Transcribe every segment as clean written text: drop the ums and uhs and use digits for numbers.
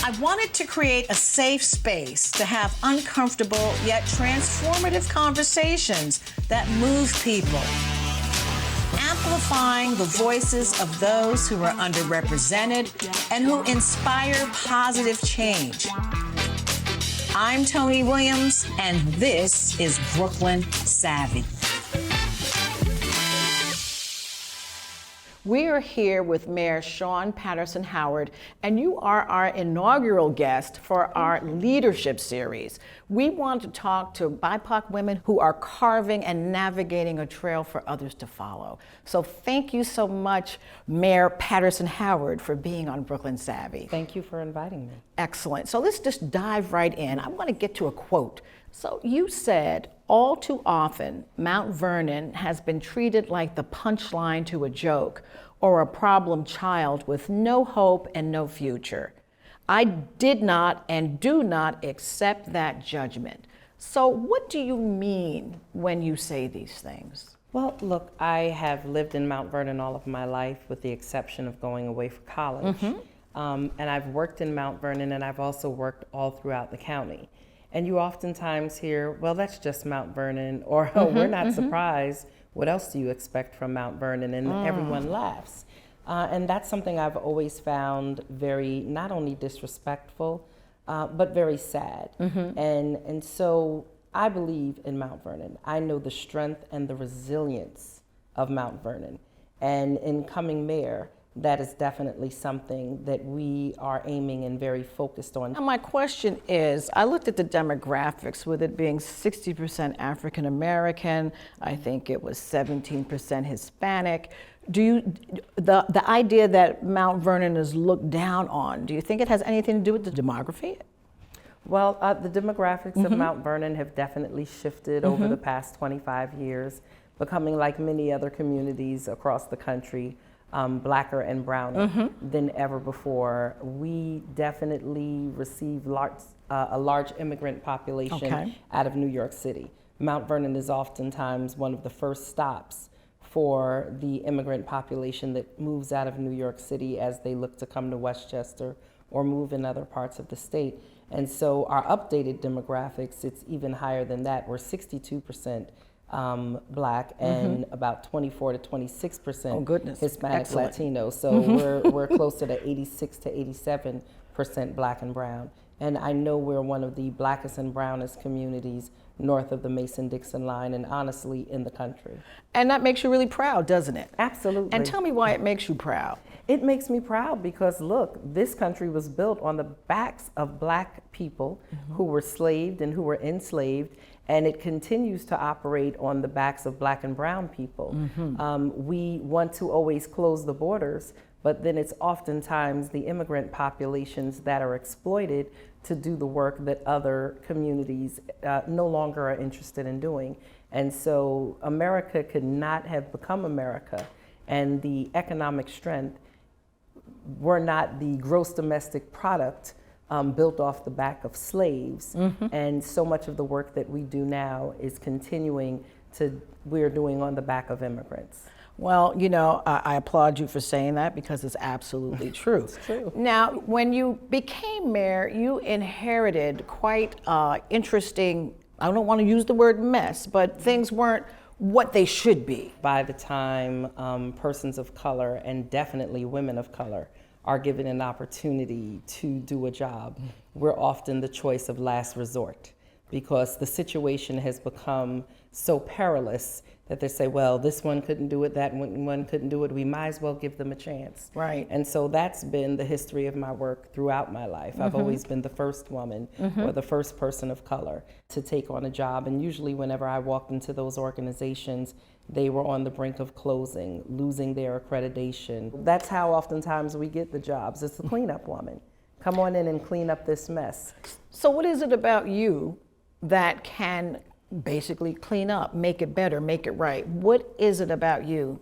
I wanted to create a safe space to have uncomfortable yet transformative conversations that move people, amplifying the voices of those who are underrepresented and who inspire positive change. I'm Toni Williams, and this is Brooklyn Savvy. We are here with Mayor Shawyn Patterson-Howard, and you are our inaugural guest for our leadership series. We want to talk to BIPOC women who are carving and navigating a trail for others to follow. So thank you so much, Mayor Patterson-Howard, for being on Brooklyn Savvy. Thank you for inviting me. Excellent. So let's just dive right in. I want to get to a quote. So you said, all too often, Mount Vernon has been treated like the punchline to a joke or a problem child with no hope and no future. I did not and do not accept that judgment. So what do you mean when you say these things? Well, look, I have lived in Mount Vernon all of my life with the exception of going away for college. And I've worked in Mount Vernon, and I've also worked all throughout the county. And you oftentimes hear, well, that's just Mount Vernon, or oh, we're not surprised. What else do you expect from Mount Vernon? And everyone laughs. And that's something I've always found very, not only disrespectful, but very sad. And so I believe in Mount Vernon. I know the strength and the resilience of Mount Vernon. And in coming mayor, that is definitely something that we are aiming and very focused on. Now my question is, I looked at the demographics with it being 60% African American, I think it was 17% Hispanic. The idea that Mount Vernon is looked down on, do you think it has anything to do with the demography? Well, the demographics of Mount Vernon have definitely shifted over the past 25 years, becoming like many other communities across the country, blacker and browner than ever before. We definitely receive a large immigrant population out of New York City. Mount Vernon is oftentimes one of the first stops for the immigrant population that moves out of New York City as they look to come to Westchester or move in other parts of the state. And so our updated demographics, it's even higher than that. We're 62% Black and about 24 to 26% Hispanic. Excellent. Latino. So we're closer to 86 to 87% Black and brown. And I know we're one of the blackest and brownest communities north of the Mason-Dixon line, and honestly in the country. And that makes you really proud, doesn't it? Absolutely. And tell me why it makes you proud. It makes me proud because, look, this country was built on the backs of Black people who were slaved and who were enslaved, and it continues to operate on the backs of Black and brown people. We want to always close the borders, but then it's oftentimes the immigrant populations that are exploited to do the work that other communities no longer are interested in doing. And so America could not have become America, and the economic strength were not the gross domestic product built off the back of slaves. And so much of the work that we do now is continuing we're doing on the back of immigrants. Well, you know, I applaud you for saying that because it's absolutely true. It's true. Now, when you became mayor, you inherited quite interesting, I don't want to use the word mess, but things weren't what they should be. By the time persons of color, and definitely women of color, are given an opportunity to do a job, we're often the choice of last resort because the situation has become so perilous that they say, well, this one couldn't do it, that one couldn't do it, we might as well give them a chance. Right. And so that's been the history of my work throughout my life. I've always been the first woman or the first person of color to take on a job. And usually whenever I walked into those organizations, they were on the brink of closing, losing their accreditation. That's how oftentimes we get the jobs. It's the cleanup woman. Come on in and clean up this mess. So what is it about you that can basically clean up, make it better, make it right? What is it about you?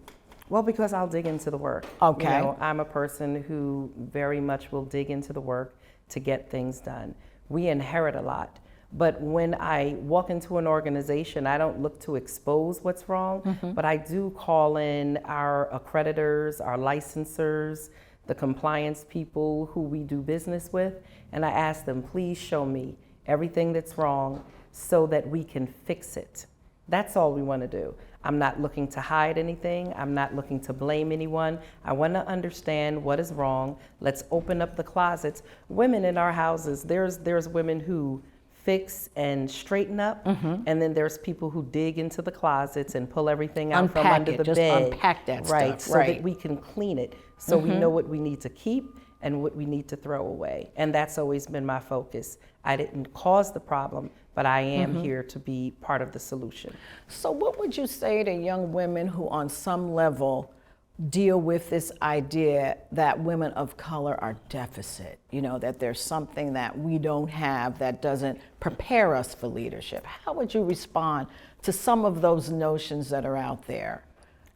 Well, because I'll dig into the work. Okay. You know, I'm a person who very much will dig into the work to get things done. We inherit a lot. But when I walk into an organization, I don't look to expose what's wrong, but I do call in our accreditors, our licensors, the compliance people who we do business with, and I ask them, please show me everything that's wrong so that we can fix it. That's all we want to do. I'm not looking to hide anything. I'm not looking to blame anyone. I want to understand what is wrong. Let's open up the closets. Women in our houses, there's women who fix and straighten up, and then there's people who dig into the closets and pull everything out from under the bed. Unpack that right, stuff. so that we can clean it, so we know what we need to keep and what we need to throw away. And that's always been my focus. I didn't cause the problem, but I am here to be part of the solution. So what would you say to young women who on some level deal with this idea that women of color are deficit, that there's something that we don't have that doesn't prepare us for leadership? How would you respond to some of those notions that are out there,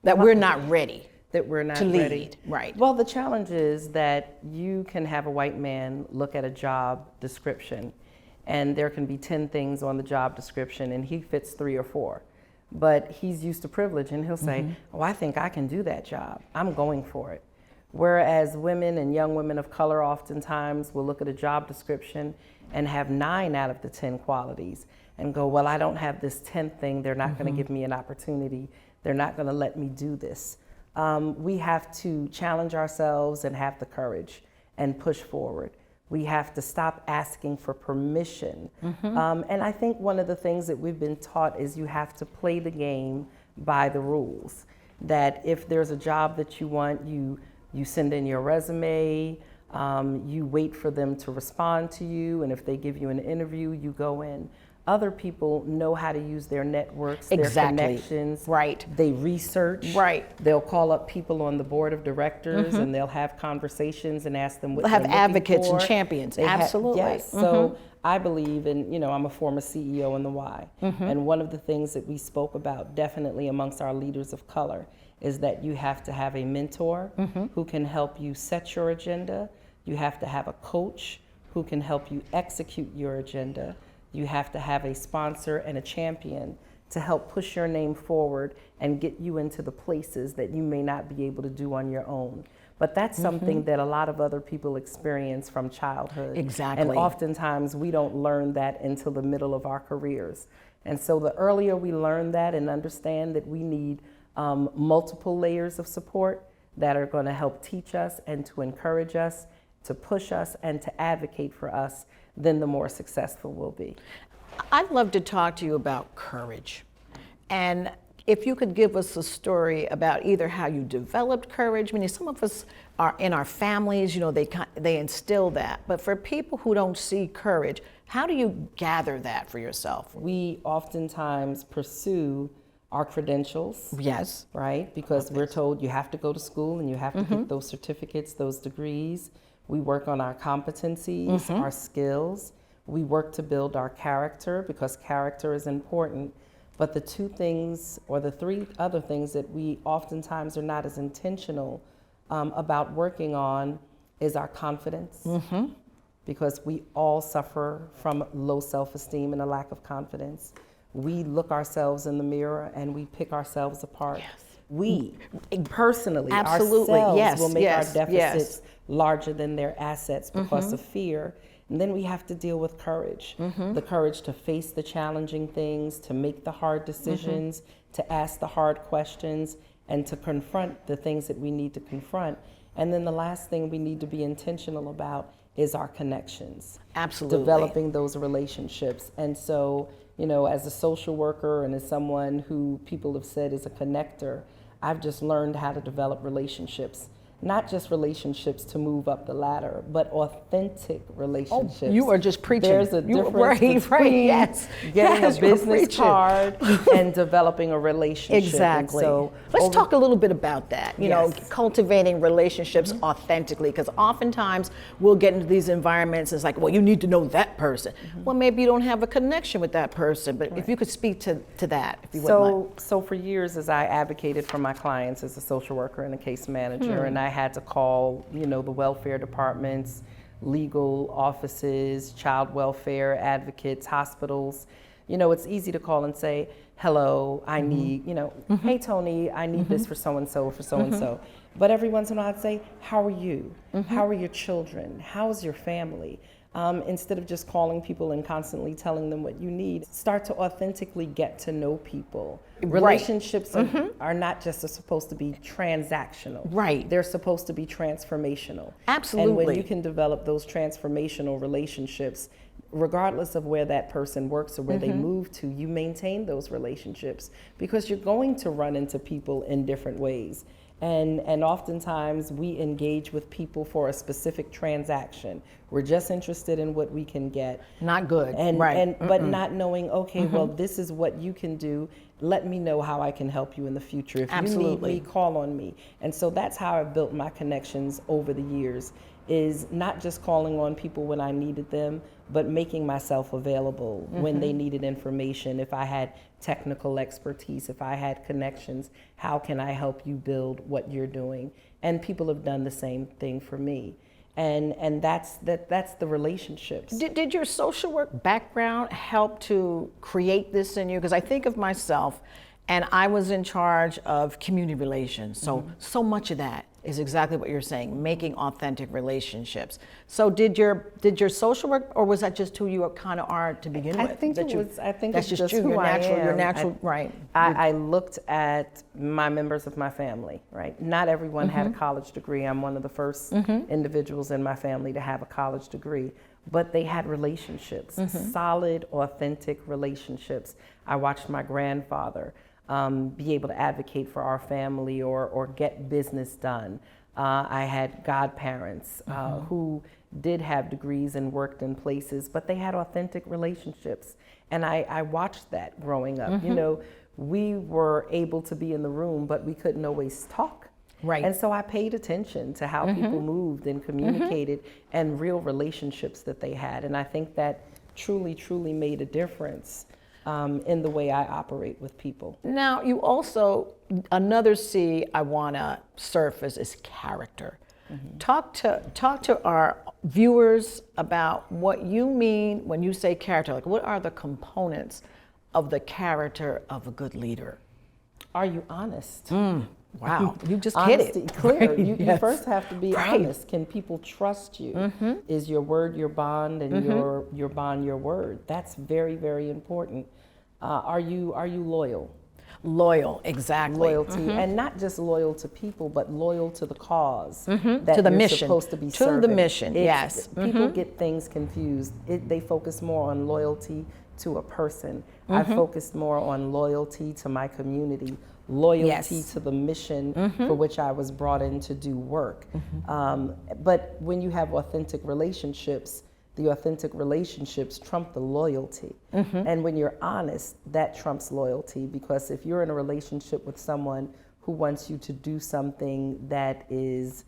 that we're not ready? That we're not to ready. Lead, right. Well, the challenge is that you can have a white man look at a job description and there can be 10 things on the job description and he fits 3 or 4. But he's used to privilege and he'll say, oh, I think I can do that job. I'm going for it. Whereas women and young women of color oftentimes will look at a job description and have 9 out of the 10 qualities and go, well, I don't have this 10th thing. They're not going to give me an opportunity. They're not going to let me do this. We have to challenge ourselves and have the courage and push forward. We have to stop asking for permission. And I think one of the things that we've been taught is you have to play the game by the rules. That if there's a job that you want, you send in your resume, you wait for them to respond to you, and if they give you an interview, you go in. Other people know how to use their networks, their connections. Right. They research. Right. They'll call up people on the board of directors and they'll have conversations and ask them what they'll they're have advocates for. and champions. They Absolutely. Yes. So I believe in, I'm a former CEO in the Y. And one of the things that we spoke about definitely amongst our leaders of color is that you have to have a mentor who can help you set your agenda. You have to have a coach who can help you execute your agenda. You have to have a sponsor and a champion to help push your name forward and get you into the places that you may not be able to do on your own. But that's something that a lot of other people experience from childhood. Exactly. And oftentimes we don't learn that until the middle of our careers. And so the earlier we learn that and understand that we need multiple layers of support that are going to help teach us and to encourage us, to push us and to advocate for us, then the more successful we'll be. I'd love to talk to you about courage. And if you could give us a story about either how you developed courage. I mean, some of us are in our families, they instill that. But for people who don't see courage, how do you gather that for yourself? We oftentimes pursue our credentials. Yes. Right? Because we're told you have to go to school and you have to get those certificates, those degrees. We work on our competencies, our skills. We work to build our character because character is important. But the 2 things or the 3 other things that we oftentimes are not as intentional about working on is our confidence. Because we all suffer from low self-esteem and a lack of confidence. We look ourselves in the mirror and we pick ourselves apart. Yes. We personally, ourselves will make our deficits larger than their assets because of fear. And then we have to deal with courage. The courage to face the challenging things, to make the hard decisions, to ask the hard questions, and to confront the things that we need to confront. And then the last thing we need to be intentional about is our connections. Absolutely. Developing those relationships. And so, as a social worker and as someone who people have said is a connector, I've just learned how to develop relationships. Not just relationships to move up the ladder, but authentic relationships. Oh, you are just preaching. There's a difference between getting a business card and developing a relationship. Exactly. And so let's talk a little bit about that. Cultivating relationships authentically, because oftentimes we'll get into these environments. It's like, well, you need to know that person. Well, maybe you don't have a connection with that person, but if you could speak to that, if you wouldn't mind. So for years, as I advocated for my clients as a social worker and a case manager, and I had to call, the welfare departments, legal offices, child welfare advocates, hospitals. It's easy to call and say, hello, I need, hey, Toni, I need this for so-and-so, for so-and-so. But every once in a while I'd say, how are you? How are your children? How's your family? Instead of just calling people and constantly telling them what you need, start to authentically get to know people. Relationships are not just supposed to be transactional. Right. They're supposed to be transformational. Absolutely. And when you can develop those transformational relationships, regardless of where that person works or where they move to, you maintain those relationships because you're going to run into people in different ways. And oftentimes we engage with people for a specific transaction. We're just interested in what we can get. Not good. But not knowing, okay, well, this is what you can do. Let me know how I can help you in the future. If you need me, call on me. And so that's how I've built my connections over the years, is not just calling on people when I needed them, but making myself available when they needed information. If I had technical expertise, if I had connections, how can I help you build what you're doing? And people have done the same thing for me. And that's the relationships. Did your social work background help to create this in you? Because I think of myself, and I was in charge of community relations. So much of that is exactly what you're saying, making authentic relationships. So did your social work, or was that just who you kind of are to begin with? I think that's it's just who your I natural, am. your natural, right. I looked at my members of my family, right? Not everyone had a college degree. I'm one of the first individuals in my family to have a college degree, but they had relationships, solid, authentic relationships. I watched my grandfather be able to advocate for our family or get business done. I had godparents who did have degrees and worked in places, but they had authentic relationships. And I watched that growing up. You know, we were able to be in the room, but we couldn't always talk. Right. And so I paid attention to how people moved and communicated and real relationships that they had. And I think that truly, truly made a difference in the way I operate with people. Now, you also, another C I want to surface is character. Talk to our viewers about what you mean when you say character. Like, what are the components of the character of a good leader? Are you honest? Wow, you just Honesty, hit it. clear. You first have to be honest. Can people trust you? Is your word your bond, and your bond your word? That's very, very important. Are you loyal? Loyal, exactly. Loyalty, and not just loyal to people, but loyal to the cause that to the you're mission. supposed to be to serving. the mission. Yes. People get things confused. They focus more on loyalty to a person. I focused more on loyalty to my community, loyalty to the mission for which I was brought in to do work. But when you have authentic relationships, the authentic relationships trump the loyalty. And when you're honest, that trumps loyalty, because if you're in a relationship with someone who wants you to do something that is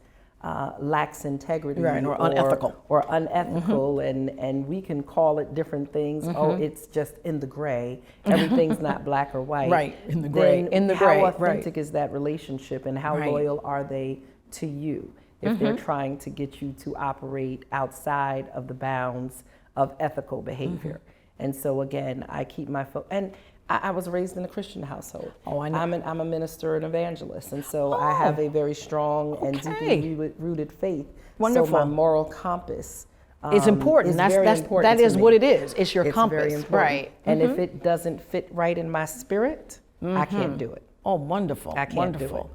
lacks integrity, or unethical, and we can call it different things. Oh, it's just in the gray. Everything's not black or white. Right, in the gray. How authentic is that relationship, and how loyal are they to you? If they're trying to get you to operate outside of the bounds of ethical behavior. And so again, I keep my and I was raised in a Christian household. Oh, I know. I'm a minister and evangelist, and so I have a very strong and deeply rooted faith. Wonderful. So my moral compass is important. Is very important that is to me. what it is. It's your compass, very important. right? And if it doesn't fit right in my spirit, I can't do it. Oh, wonderful! I can't do wonderful.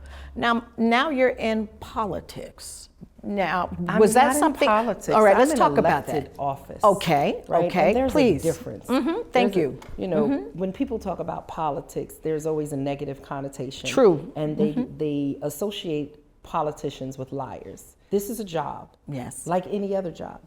Now you're in politics. Now, I'm was that not in something? politics. All right, I'm let's in talk about elected that. Office. Okay, right? okay, And there's please. a difference. Thank you. You know, when people talk about politics, there's always a negative connotation. True. And they associate politicians with liars. This is a job. Yes. Like any other job.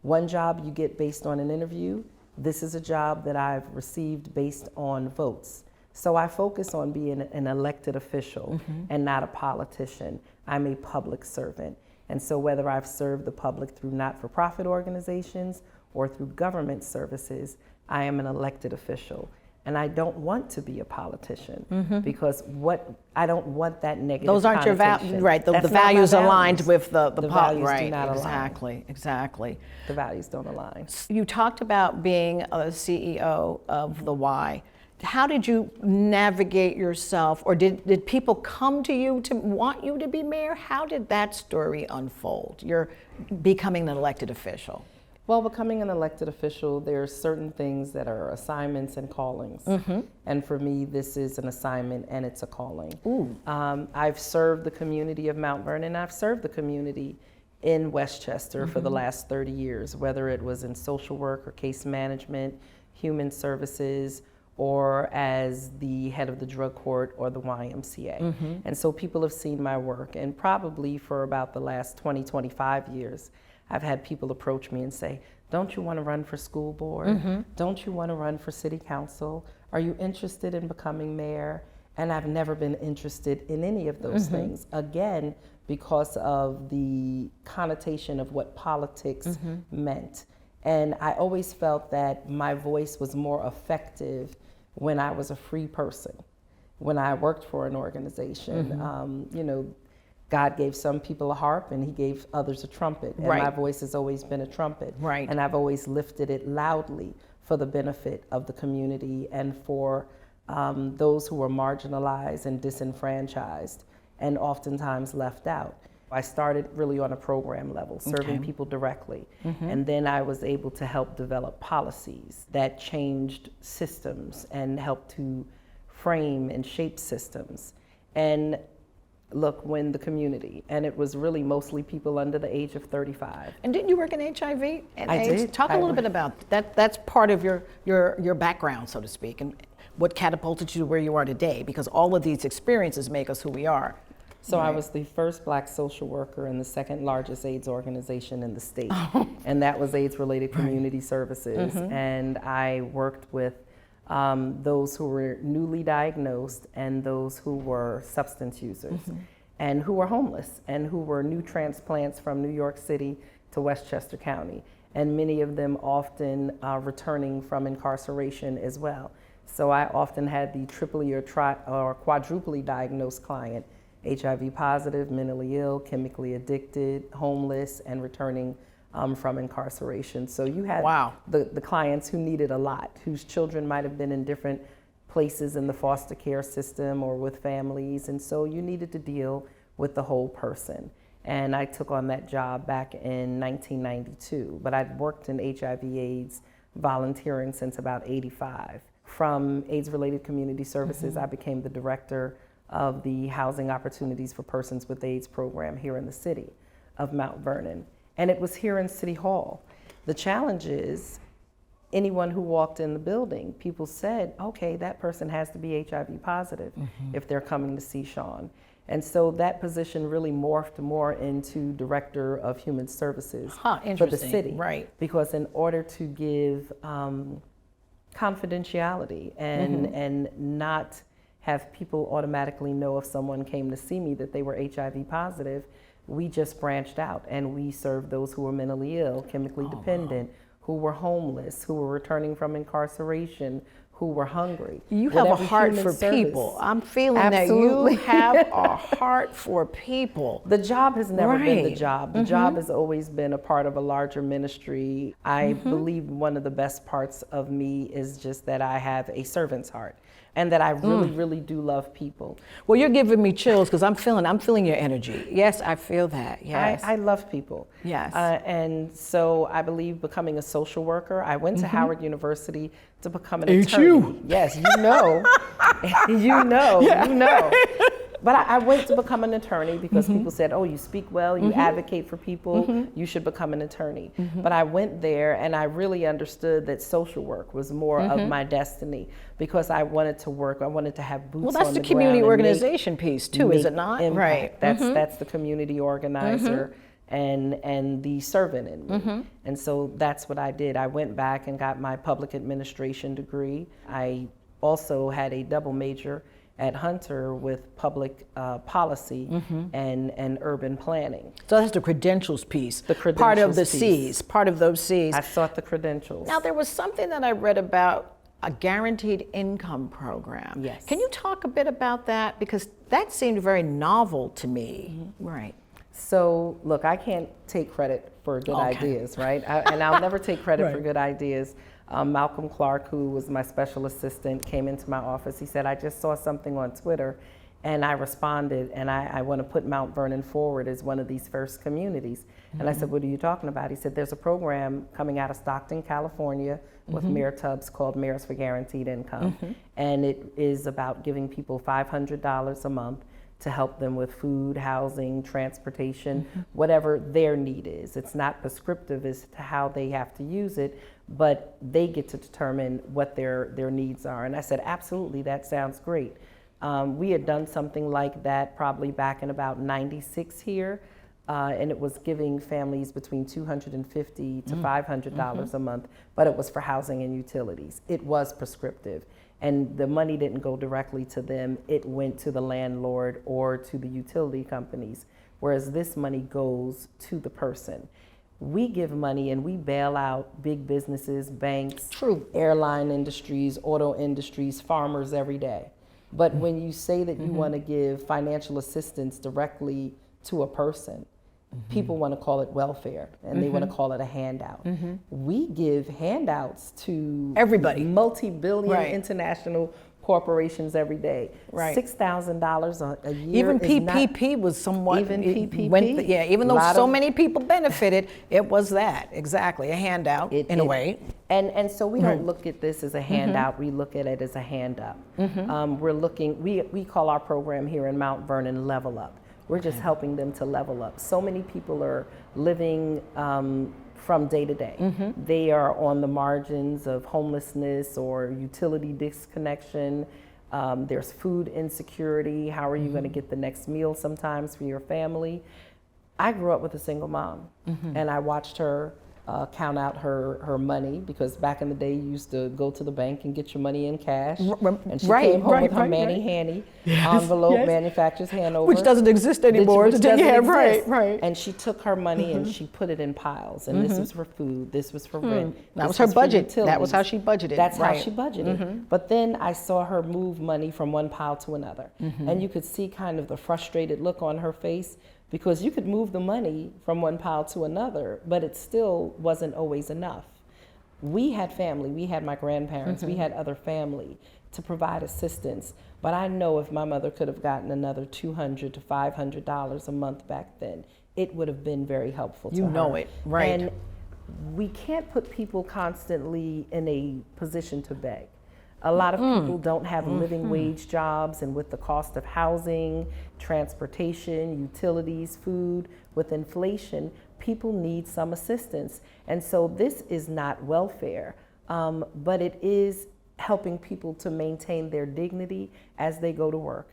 One job you get based on an interview. This is a job that I've received based on votes. So I focus on being an elected official and not a politician. I'm a public servant. And so whether I've served the public through not-for-profit organizations or through government services, I am an elected official. And I don't want to be a politician because I don't want that negative Those aren't your connotation. values, right? The That's not values my aligned values. with the values right? do not Exactly, exactly. The values don't align. You talked about being a CEO of the Y. how did you navigate yourself, or did people come to you to want you to be mayor? How did that story unfold? You're becoming an elected official. Well, becoming an elected official, there are certain things that are assignments and callings. And for me, this is an assignment and it's a calling. I've served the community of Mount Vernon. I've served the community in Westchester for the last 30 years, whether it was in social work or case management, human services, or as the head of the drug court or the YMCA. And so people have seen my work, and probably for about the last 20, 25 years, I've had people approach me and say, don't you want to run for school board? Don't you want to run for city council? Are you interested in becoming mayor? And I've never been interested in any of those things. Again, because of the connotation of what politics meant. And I always felt that my voice was more effective when I was a free person, when I worked for an organization. You know, God gave some people a harp and he gave others a trumpet. And my voice has always been a trumpet. And I've always lifted it loudly for the benefit of the community and for those who were marginalized and disenfranchised and oftentimes left out. I started really on a program level, serving people directly. And then I was able to help develop policies that changed systems and helped to frame and shape systems. And look, when the community, and it was really mostly people under the age of 35. And didn't you work in HIV and I AIDS? did. Talk a little bit about that. That's part of your background, so to speak, and what catapulted you to where you are today, because all of these experiences make us who we are. So I was the first Black social worker in the second largest AIDS organization in the state, and that was AIDS-related community services. And I worked with those who were newly diagnosed and those who were substance users and who were homeless and who were new transplants from New York City to Westchester County, and many of them often returning from incarceration as well. So I often had the triply or quadruply diagnosed client, HIV positive, mentally ill, chemically addicted, homeless, and returning from incarceration. So you had the clients who needed a lot, whose children might have been in different places in the foster care system or with families, and so you needed to deal with the whole person. And I took on that job back in 1992, but I'd worked in HIV/AIDS volunteering since about '85. From AIDS-related community services, I became the director of the Housing Opportunities for Persons with AIDS program here in the city of Mount Vernon. And it was here in City Hall. The challenge is, anyone who walked in the building, people said, okay, that person has to be HIV positive if they're coming to see Shawyn. And so that position really morphed more into Director of Human Services for the city. Because in order to give confidentiality and not have people automatically know if someone came to see me that they were HIV positive, we just branched out and we served those who were mentally ill, chemically dependent, who were homeless, who were returning from incarceration, who were hungry. You have a heart for people. I'm feeling that you have a heart for people. The job has never been the job. The job has always been a part of a larger ministry. I believe one of the best parts of me is just that I have a servant's heart, and that I really, really do love people. Well, you're giving me chills because I'm feeling your energy. Yes, I feel that. Yes, I love people. Yes, and so I believe becoming a social worker. I went to Howard University to become an attorney. Yes, you know, you know. But I went to become an attorney because people said, oh, you speak well, you advocate for people, you should become an attorney. But I went there and I really understood that social work was more of my destiny, because I wanted to work, I wanted to have boots on the ground. Well, that's the community organization piece too, is it not? Impact. Right. That's the community organizer and the servant in me. And so that's what I did. I went back and got my public administration degree. I also had a double major at Hunter with public policy and urban planning. So that's the credentials piece. The credentials part of the piece. C's, part of those C's. I sought the credentials. Now there was something that I read about a guaranteed income program. Yes. Can you talk a bit about that? Because that seemed very novel to me. Right. So look, I can't take credit for good ideas, right? And I'll never take credit for good ideas. Malcolm Clark, who was my special assistant, came into my office. He said, I just saw something on Twitter, and I responded, and I want to put Mount Vernon forward as one of these first communities. And I said, what are you talking about? He said, there's a program coming out of Stockton, California with Mayor Tubbs called Mayors for Guaranteed Income. And it is about giving people $500 a month to help them with food, housing, transportation, whatever their need is. It's not prescriptive as to how they have to use it, but they get to determine what their needs are. And I said, absolutely, that sounds great. We had done something like that probably back in about '96 here, and it was giving families between $250 to $500 a month, but it was for housing and utilities. It was prescriptive, and the money didn't go directly to them. It went to the landlord or to the utility companies, whereas this money goes to the person. We give money and we bail out big businesses, banks, airline industries, auto industries, farmers every day. But when you say that you want to give financial assistance directly to a person, people want to call it welfare, and they want to call it a handout. We give handouts to everybody, multi-billion international corporations every day. $6,000 a year. Even PPP was somewhat. Even PPP. Even though so many people benefited, it was that exactly a handout in a way. And so we don't look at this as a handout. We look at it as a hand up. We're looking. We call our program here in Mount Vernon Level Up. We're just helping them to level up. So many people are living from day to day. They are on the margins of homelessness or utility disconnection. There's food insecurity. How are you going to get the next meal sometimes for your family? I grew up with a single mom, and I watched her count out her money, because back in the day you used to go to the bank and get your money in cash. And she came home with her Manny-Hanny envelope, manufacturer's Hanover. Which doesn't exist anymore. And she took her money and she put it in piles. And this was for food, this was for rent. That was her budget. That was how she budgeted. That's how she budgeted. But then I saw her move money from one pile to another. And you could see kind of the frustrated look on her face, because you could move the money from one pile to another, but it still wasn't always enough. We had family, we had my grandparents, we had other family to provide assistance, but I know if my mother could have gotten another $200 to $500 a month back then, it would have been very helpful to her. You know it, right. And we can't put people constantly in a position to beg. A lot of people don't have living wage jobs, and with the cost of housing, transportation, utilities, food, with inflation, people need some assistance. And so this is not welfare, but it is helping people to maintain their dignity as they go to work.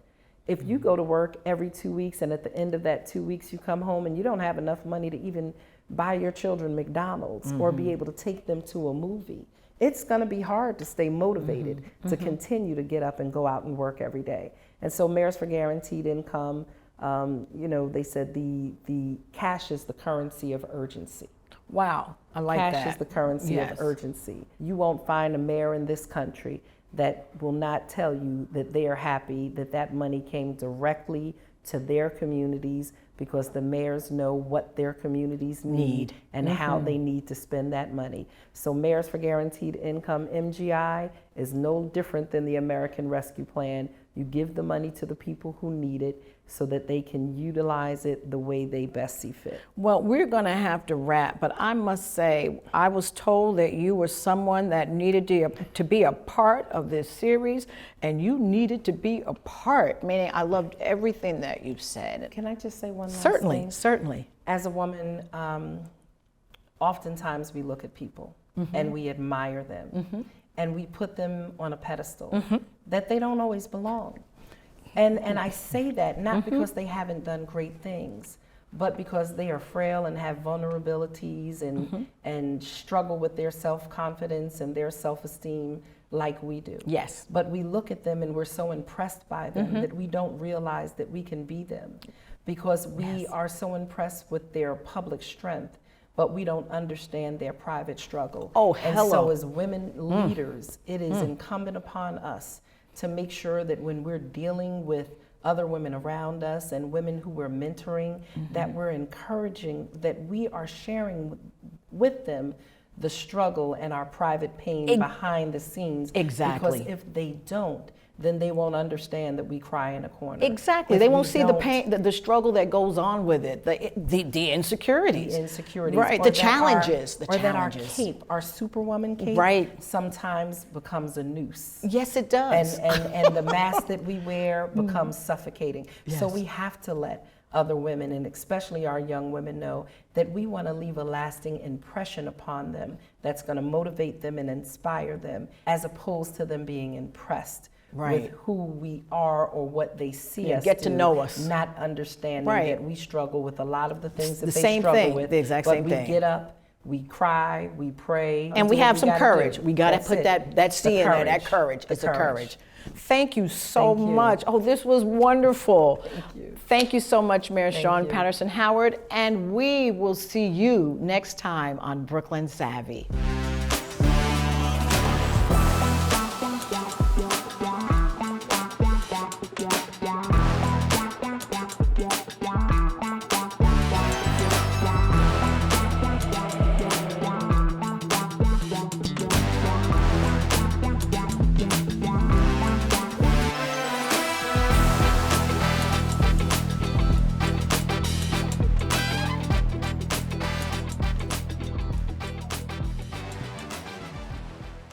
If you go to work every 2 weeks, and at the end of that 2 weeks you come home and you don't have enough money to even buy your children McDonald's or be able to take them to a movie, it's going to be hard to stay motivated to continue to get up and go out and work every day. And so Mayors for Guaranteed Income, they said the cash is the currency of urgency. Wow, I like that. Cash is the currency of urgency. You won't find a mayor in this country that will not tell you that they are happy that that money came directly to their communities, because the mayors know what their communities need and how they need to spend that money. So Mayors for Guaranteed Income, MGI, is no different than the American Rescue Plan. You give the money to the people who need it so that they can utilize it the way they best see fit. Well, we're going to have to wrap, but I must say, I was told that you were someone that needed to be a part of this series, and you needed to be a part, meaning I loved everything that you said. Can I just say one last Certainly, thing? certainly. As a woman, oftentimes we look at people and we admire them, and we put them on a pedestal that they don't always belong. And I say that not because they haven't done great things, but because they are frail and have vulnerabilities and struggle with their self-confidence and their self-esteem like we do. Yes. But we look at them and we're so impressed by them that we don't realize that we can be them, because we are so impressed with their public strength, but we don't understand their private struggle. Oh, and hello. so as women leaders, it is incumbent upon us to make sure that when we're dealing with other women around us and women who we're mentoring, that we're encouraging, that we are sharing with them the struggle and our private pain behind the scenes. Exactly. Because if they don't, then they won't understand that we cry in a corner. Exactly. They won't see the pain, the struggle that goes on with it, the insecurities. The insecurities. Right, Or the that challenges. Or that our cape, our Superwoman cape, right, sometimes becomes a noose. Yes, it does. And the mask that we wear becomes suffocating. Yes. So we have to let other women, and especially our young women, know that we want to leave a lasting impression upon them that's going to motivate them and inspire them, as opposed to them being impressed with who we are or what they see us get to know us, not understanding that we struggle with a lot of the things that the they same struggle thing, with. the exact same thing. But we get up, we cry, we pray, and we have some courage. We got to put that C in there, that courage. It's a courage. Thank you so much. Oh, this was wonderful. Thank you. Thank you so much, Mayor Shawyn Patterson-Howard, and we will see you next time on Brooklyn Savvy.